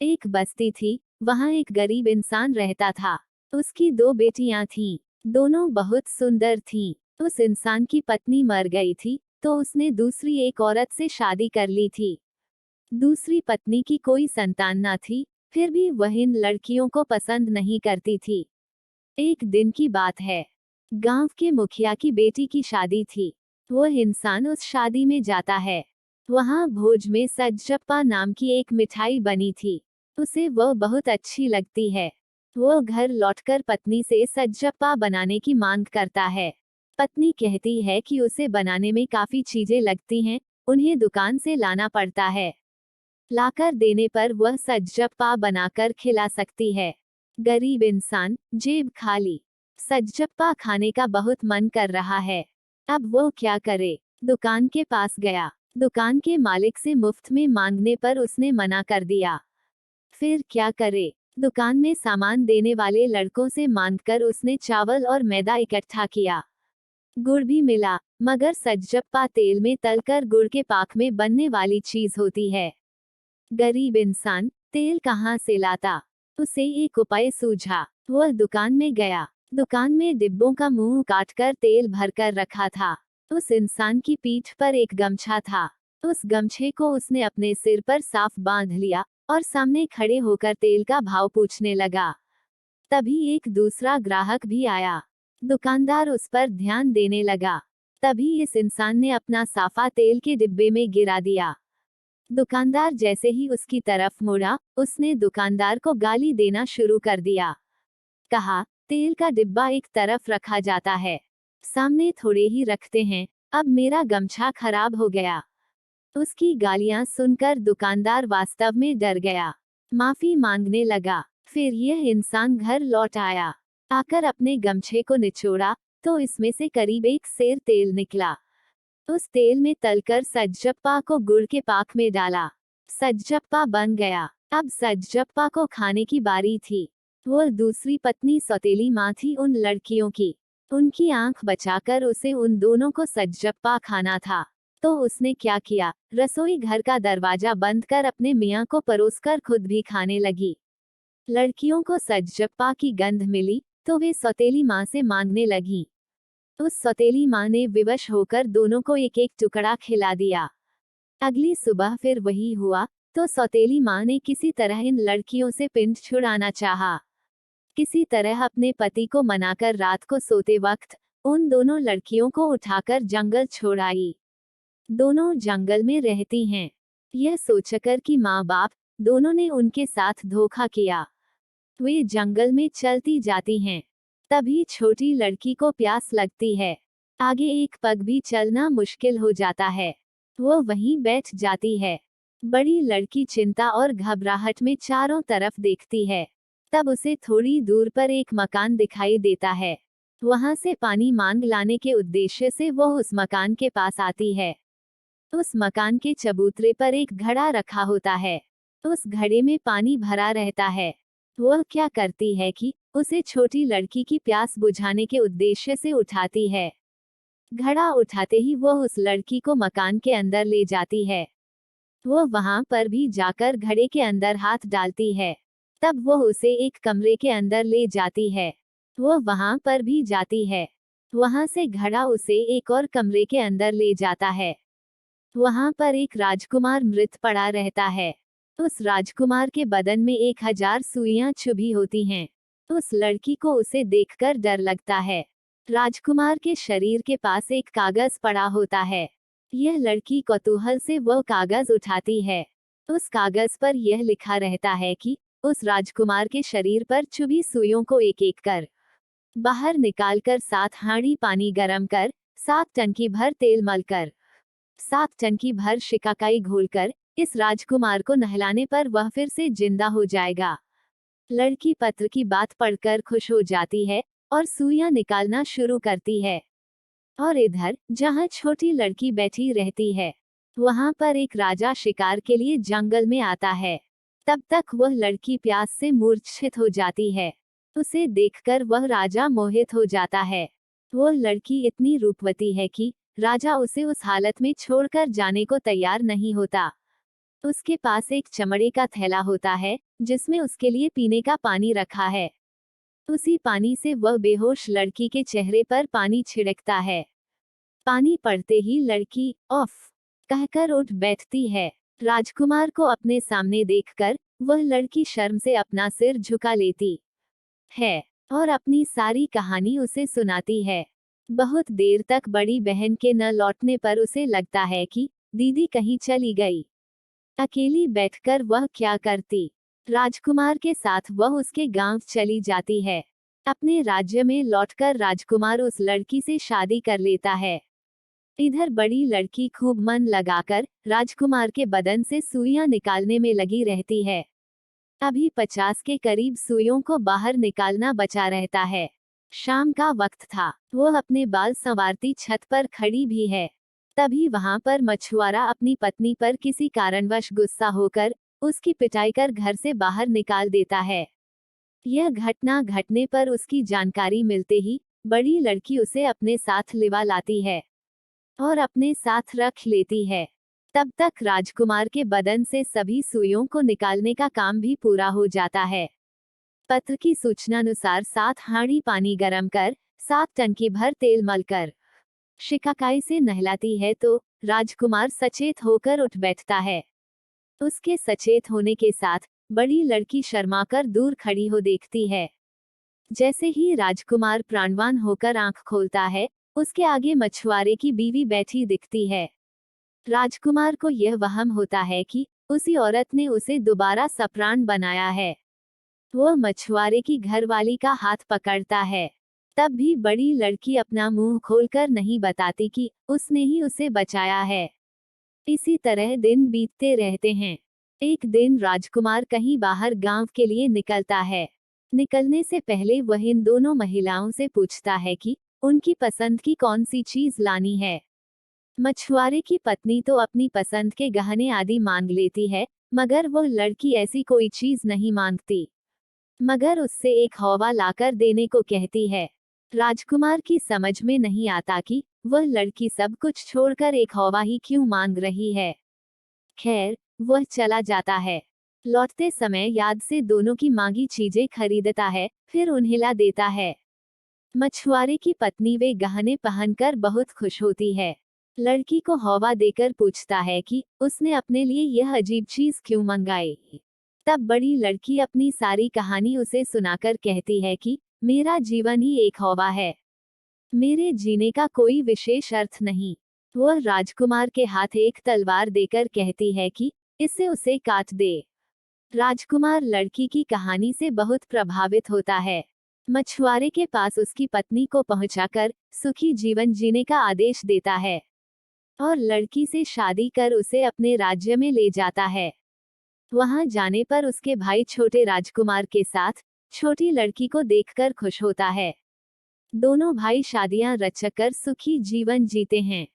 एक बस्ती थी, वहाँ एक गरीब इंसान रहता था। उसकी दो बेटियां थीं, दोनों बहुत सुंदर थीं। उस इंसान की पत्नी मर गई थी, तो उसने दूसरी एक औरत से शादी कर ली थी। दूसरी पत्नी की कोई संतान न थी, फिर भी वह इन लड़कियों को पसंद नहीं करती थी। एक दिन की बात है, गांव के मुखिया की बेटी की शादी थी। वह इंसान उस शादी में जाता है। वहां भोज में सज्जप्पा नाम की एक मिठाई बनी थी। उसे वह बहुत अच्छी लगती है। वह घर लौटकर पत्नी से सज्जप्पा बनाने की मांग करता है। पत्नी कहती है कि उसे बनाने में काफी चीजें लगती हैं, उन्हें दुकान से लाना पड़ता है। लाकर देने पर वह सज्जप्पा बनाकर खिला सकती है। गरीब इंसान, जेब खाली। सज्जप्पा खाने का बहुत मन कर रहा है। अब वो क्या करे? दुकान के पास गया। दुकान के मालिक से मुफ्त में मांगने पर उसने मना कर दिया। फिर क्या करे? दुकान में सामान देने वाले लड़कों से मांगकर उसने चावल और मैदा इकट्ठा किया। गुड़ भी मिला, मगर सज्जप्पा तेल में तलकर गुड़ के पाक में बनने वाली चीज होती है। गरीब इंसान तेल कहाँ से लाता? उसे एक उपाय सूझा। वह दुकान में गया। दुकान में डिब्बों का मुंह काटकर तेल भरकर रखा था। उस इंसान की पीठ पर एक गमछा था। उस गमछे को उसने अपने सिर पर साफ बांध लिया और सामने खड़े होकर तेल का भाव पूछने लगा। तभी एक दूसरा ग्राहक भी आया। दुकानदार उस पर ध्यान देने लगा। तभी इस इंसान ने अपना साफा तेल के डिब्बे में गिरा दिया। दुकानदार जैसे ही उसकी तरफ मुड़ा, उसने दुकानदार को गाली देना शुरू कर दिया। कहा, तेल का डिब्बा एक तरफ रखा जाता है, सामने थोड़े ही रखते हैं। अब मेरा गमछा खराब हो गया। उसकी गालियां सुनकर दुकानदार वास्तव में डर गया। माफी मांगने लगा। फिर यह इंसान घर लौट आया। आकर अपने गमछे को निचोड़ा, तो इसमें से करीब एक सेर तेल निकला। उस तेल में तलकर सज्जप्पा को गुड़ के पाक में डाला। सज्जप्पा बन गया। अब सज्जप्पा को खाने की बारी थी। वह दूसरी पत्नी सौतेली माँ थी उन लड़कियों की। उनकी आंख बचाकर उसे उन दोनों को सज्जप्पा खाना था। तो उसने क्या किया? रसोई घर का दरवाजा बंद कर अपने मियाँ को परोसकर खुद भी खाने लगी। लड़कियों को सज्जप्पा की गंध मिली, तो वे सौतेली माँ से मांगने लगी। उस सौतेली माँ ने विवश होकर दोनों को एक एक टुकड़ा खिला दिया। अगली सुबह फिर वही हुआ, तो सौतेली माँ ने किसी तरह इन लड़कियों से पिंड छुड़ाना चाहा। किसी तरह अपने पति को मनाकर रात को सोते वक्त उन दोनों लड़कियों को उठाकर जंगल छोड़ आई। दोनों जंगल में रहती हैं, यह सोचकर कि माँ बाप दोनों ने उनके साथ धोखा किया। वे जंगल में चलती जाती हैं। तभी छोटी लड़की को प्यास लगती है। आगे एक पग भी चलना मुश्किल हो जाता है। वो वहीं बैठ जाती है। बड़ी लड़की चिंता और घबराहट में चारों तरफ देखती है। तब उसे थोड़ी दूर पर एक मकान दिखाई देता है। वहां से पानी मांग लाने के उद्देश्य से वो उस मकान के पास आती है। उस मकान के चबूतरे पर एक घड़ा रखा होता है। उस घड़े में पानी भरा रहता है। वह क्या करती है कि उसे छोटी लड़की की प्यास बुझाने के उद्देश्य से उठाती है। घड़ा उठाते ही वह उस लड़की को मकान के अंदर ले जाती है। वह वहां पर भी जाकर घड़े के अंदर हाथ डालती है। तब वह उसे एक कमरे के अंदर ले जाती है। वह वहां पर भी जाती है। वहां से घड़ा उसे एक और कमरे के अंदर ले जाता है। वहां पर एक राजकुमार मृत पड़ा रहता है। उस राजकुमार के बदन में 1000 सुइयां चुभी होती हैं। उस लड़की को उसे देखकर डर लगता है। राजकुमार के शरीर के पास एक कागज पड़ा होता है। यह लड़की कौतूहल से वह कागज उठाती है। उस कागज पर यह लिखा रहता है कि उस राजकुमार के शरीर पर चुभी सुइयों को एक एक कर बाहर निकालकर 7 हांडी पानी गरम कर 7 टंकी भर तेल मलकर 7 टंकी भर शिकाकाई घोलकर इस राजकुमार को नहलाने पर वह फिर से जिंदा हो जाएगा। लड़की पत्र की बात पढ़कर खुश हो जाती है और सुइयां निकालना शुरू करती है। और इधर जहां छोटी लड़की बैठी रहती है, वहां पर एक राजा शिकार के लिए जंगल में आता है। तब तक वह लड़की प्यास से मूर्छित हो जाती है। उसे देखकर वह राजा मोहित हो जाता है। वह लड़की इतनी रूपवती है कि राजा उसे उस हालत में छोड़कर जाने को तैयार नहीं होता। उसके पास एक चमड़े का थैला होता है जिसमें उसके लिए पीने का पानी रखा है। उसी पानी से वह बेहोश लड़की के चेहरे पर पानी छिड़कता है। पानी पड़ते ही लड़की ऑफ कहकर उठ बैठती है। राजकुमार को अपने सामने देखकर वह लड़की शर्म से अपना सिर झुका लेती है और अपनी सारी कहानी उसे सुनाती है। बहुत देर तक बड़ी बहन के न लौटने पर उसे लगता है कि दीदी कहीं चली गई। अकेली बैठकर वह क्या करती। राजकुमार के साथ वह उसके गांव चली जाती है। अपने राज्य में लौटकर राजकुमार उस लड़की से शादी कर लेता है। इधर बड़ी लड़की खूब मन लगाकर राजकुमार के बदन से सुइयां निकालने में लगी रहती है। अभी 50 के करीब सुइयों को बाहर निकालना बचा रहता है। शाम का वक्त था। वह अपने बाल संवारती छत पर खड़ी भी है। तभी वहां पर मछुआरा अपनी पत्नी पर किसी कारणवश गुस्सा होकर उसकी पिटाई कर घर से बाहर निकाल देता है। यह घटना घटने पर उसकी जानकारी मिलते ही बड़ी लड़की उसे अपने साथ लिवा लाती है और अपने साथ रख लेती है। तब तक राजकुमार के बदन से सभी सुइयों को निकालने का काम भी पूरा हो जाता है। पत्र की सूचनानुसार 7 हांडी पानी गरम कर 7 टंकी भर तेल मलकर शिकाकाई से नहलाती है तो राजकुमार सचेत होकर उठ बैठता है। उसके सचेत होने के साथ बड़ी लड़की शर्माकर दूर खड़ी हो देखती है। जैसे ही राजकुमार प्राणवान होकर आंख खोलता है, उसके आगे मछुआरे की बीवी बैठी दिखती है। राजकुमार को यह वहम होता है कि उसी औरत ने उसे दोबारा सप्राण बनाया है। वह मछुआरे की घरवाली का हाथ पकड़ता है। तब भी बड़ी लड़की अपना मुंह खोलकर नहीं बताती कि उसने ही उसे बचाया है। इसी तरह दिन बीतते रहते हैं। एक दिन राजकुमार कहीं बाहर गांव के लिए निकलता है। निकलने से पहले वह इन दोनों महिलाओं से पूछता है कि उनकी पसंद की कौन सी चीज लानी है। मछुआरे की पत्नी तो अपनी पसंद के गहने आदि मांग लेती है, मगर वह लड़की ऐसी कोई चीज नहीं मांगती, मगर उससे एक हौवा लाकर देने को कहती है। राजकुमार की समझ में नहीं आता कि वह लड़की सब कुछ छोड़कर एक हौवा ही क्यों मांग रही है। खैर, वह चला जाता है। लौटते समय याद से दोनों की मांगी चीजें खरीदता है, फिर उन्हें ला देता है। मछुआरे की पत्नी वे गहने पहनकर बहुत खुश होती है। लड़की को हौवा देकर पूछता है कि उसने अपने लिए यह अजीब चीज क्यों मंगाई। तब बड़ी लड़की अपनी सारी कहानी उसे सुनाकर कहती है कि मेरा जीवन ही एक हौवा है, मेरे जीने का कोई विशेष अर्थ नहीं। वह राजकुमार के हाथ एक तलवार देकर कहती है कि इससे उसे काट दे। राजकुमार लड़की की कहानी से बहुत प्रभावित होता है। मछुआरे के पास उसकी पत्नी को पहुंचाकर सुखी जीवन जीने का आदेश देता है और लड़की से शादी कर उसे अपने राज्य में ले जाता है। वहां जाने पर उसके भाई छोटे राजकुमार के साथ छोटी लड़की को देखकर खुश होता है। दोनों भाई शादियां रचकर सुखी जीवन जीते हैं।